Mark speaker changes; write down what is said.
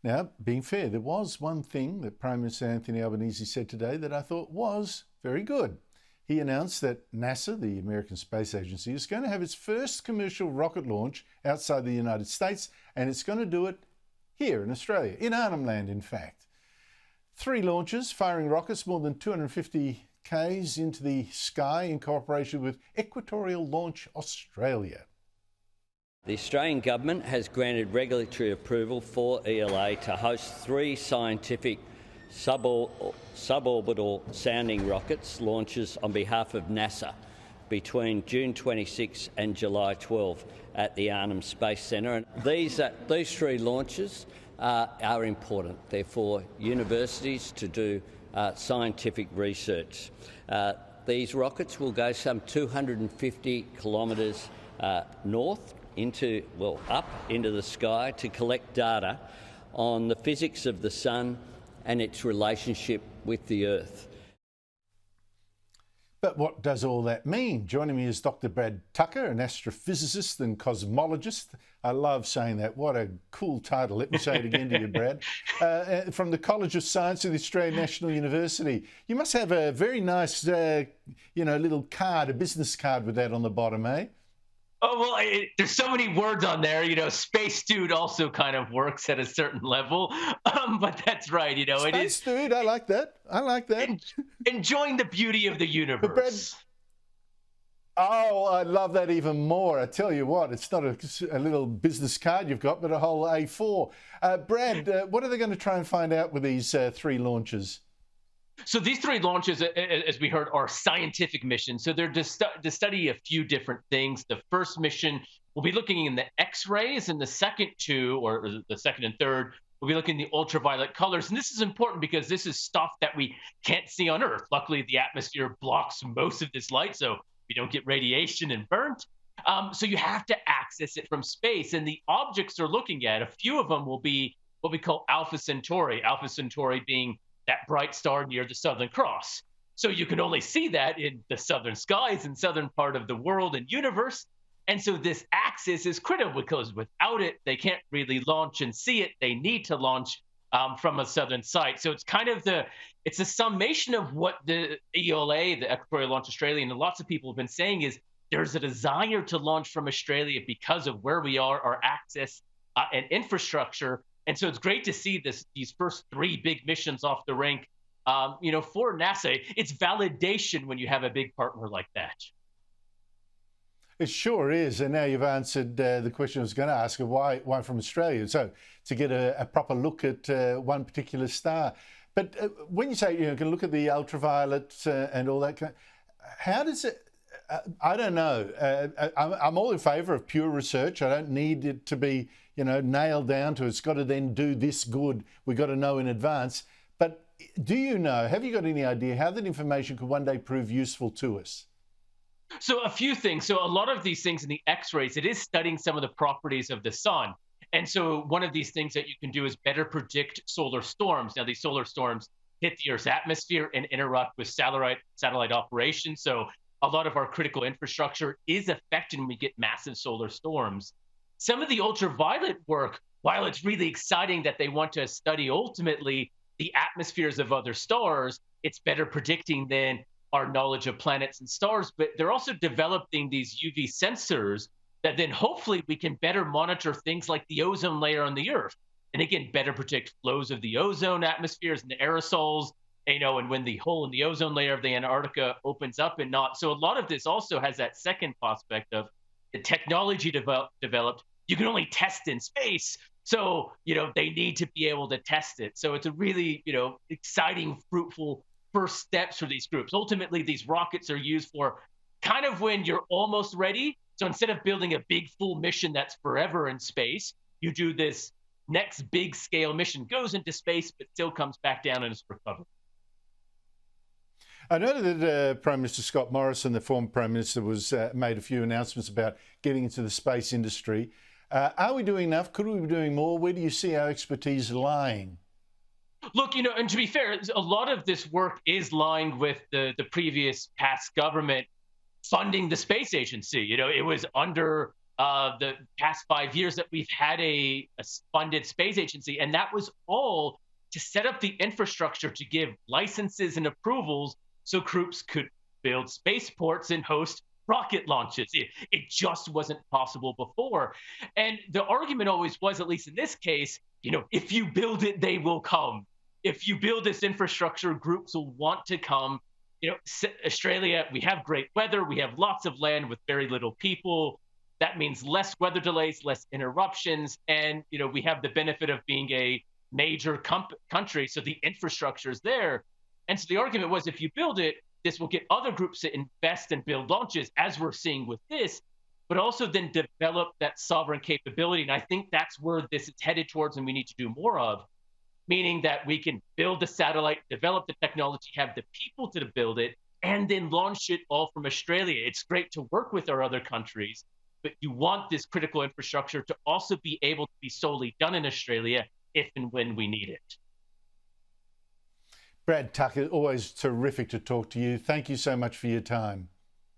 Speaker 1: Now, being fair, there was one thing that Prime Minister Anthony Albanese said today that I thought was very good. He announced that NASA, the American Space Agency, is going to have its first commercial rocket launch outside the United States, and it's going to do it here in Australia, in Arnhem Land, in fact. 3 launches, firing rockets more than 250 k's into the sky in cooperation with Equatorial Launch Australia.
Speaker 2: The Australian Government has granted regulatory approval for ELA to host 3 scientific suborbital sounding rockets launches on behalf of NASA between June 26 and July 12 at the Arnhem Space Centre. And these 3 launches are important. They're for universities to do scientific research. These rockets will go some 250 kilometres north up into the sky to collect data on the physics of the sun and its relationship with the Earth.
Speaker 1: But what does all that mean? Joining me is Dr. Brad Tucker, an astrophysicist and cosmologist. I love saying that. What a cool title. Let me say it again to you, Brad. From the College of Science of the Australian National University. You must have a very nice, little card, a business card with that on the bottom, eh?
Speaker 3: Oh, well, there's so many words on there. Space dude also kind of works at a certain level. But that's right.
Speaker 1: Space dude, I like that.
Speaker 3: Enjoying the beauty of the universe.
Speaker 1: I love that even more. I tell you what, it's not a little business card you've got, but a whole A4. Brad, what are they going to try and find out with these 3 launches?
Speaker 3: So these 3 launches, as we heard, are scientific missions. So they're to study a few different things. The first mission will be looking in the X-rays, and the second 2, or the second and third, will be looking at the ultraviolet colors. And this is important because this is stuff that we can't see on Earth. Luckily, the atmosphere blocks most of this light, so we don't get radiation and burnt. So you have to access it from space. And the objects they're looking at, a few of them will be what we call Alpha Centauri. Alpha Centauri being that bright star near the Southern Cross. So you can only see that in the southern skies and southern part of the world and universe. And so this axis is critical because without it, they can't really launch and see it. They need to launch from a southern site. So it's kind of it's a summation of what the ELA, the Equatorial Launch Australia, and lots of people have been saying is there's a desire to launch from Australia because of where we are, our access and infrastructure. And so it's great to see these first 3 big missions off the rink, for NASA. It's validation when you have a big partner like that.
Speaker 1: It sure is. And now you've answered the question I was going to ask of why from Australia. So to get a proper look at one particular star. But when you say you're going to look at the ultraviolet and all that, how does it? I don't know. I'm all in favour of pure research. I don't need it to be, nailed down to it's got to then do this good. We've got to know in advance. But do you know, have you got any idea how that information could one day prove useful to us?
Speaker 3: So a few things. So a lot of these things in the X-rays, it is studying some of the properties of the sun. And so one of these things that you can do is better predict solar storms. Now, these solar storms hit the Earth's atmosphere and interrupt with satellite operations. So a lot of our critical infrastructure is affected when we get massive solar storms. Some of the ultraviolet work, while it's really exciting that they want to study ultimately the atmospheres of other stars, it's better predicting than our knowledge of planets and stars. But they're also developing these UV sensors that then hopefully we can better monitor things like the ozone layer on the Earth. And again, better predict flows of the ozone atmospheres and the aerosols, and when the hole in the ozone layer of the Antarctica opens up and not. So a lot of this also has that second prospect of the technology developed. You can only test in space. So, they need to be able to test it. So it's a really, exciting, fruitful first steps for these groups. Ultimately, these rockets are used for kind of when you're almost ready. So instead of building a big full mission that's forever in space, you do this next big scale mission, goes into space, but still comes back down and is recovered.
Speaker 1: I know that Prime Minister Scott Morrison, the former Prime Minister, made a few announcements about getting into the space industry. Are we doing enough? Could we be doing more? Where do you see our expertise lying?
Speaker 3: Look, and to be fair, a lot of this work is lying with the previous past government funding the space agency. It was under the past 5 years that we've had a funded space agency. And that was all to set up the infrastructure to give licenses and approvals so groups could build spaceports and host rocket launches. It just wasn't possible before. And the argument always was, at least in this case, if you build it, they will come. If you build this infrastructure, groups will want to come. Australia, we have great weather, we have lots of land with very little people. That means less weather delays, less interruptions, and we have the benefit of being a major country, so the infrastructure is there. And so the argument was, if you build it, this will get other groups to invest and build launches, as we're seeing with this, but also then develop that sovereign capability. And I think that's where this is headed towards, and we need to do more of, meaning that we can build the satellite, develop the technology, have the people to build it, and then launch it all from Australia. It's great to work with our other countries, but you want this critical infrastructure to also be able to be solely done in Australia if and when we need it.
Speaker 1: Brad Tucker, always terrific to talk to you. Thank you so much for your time.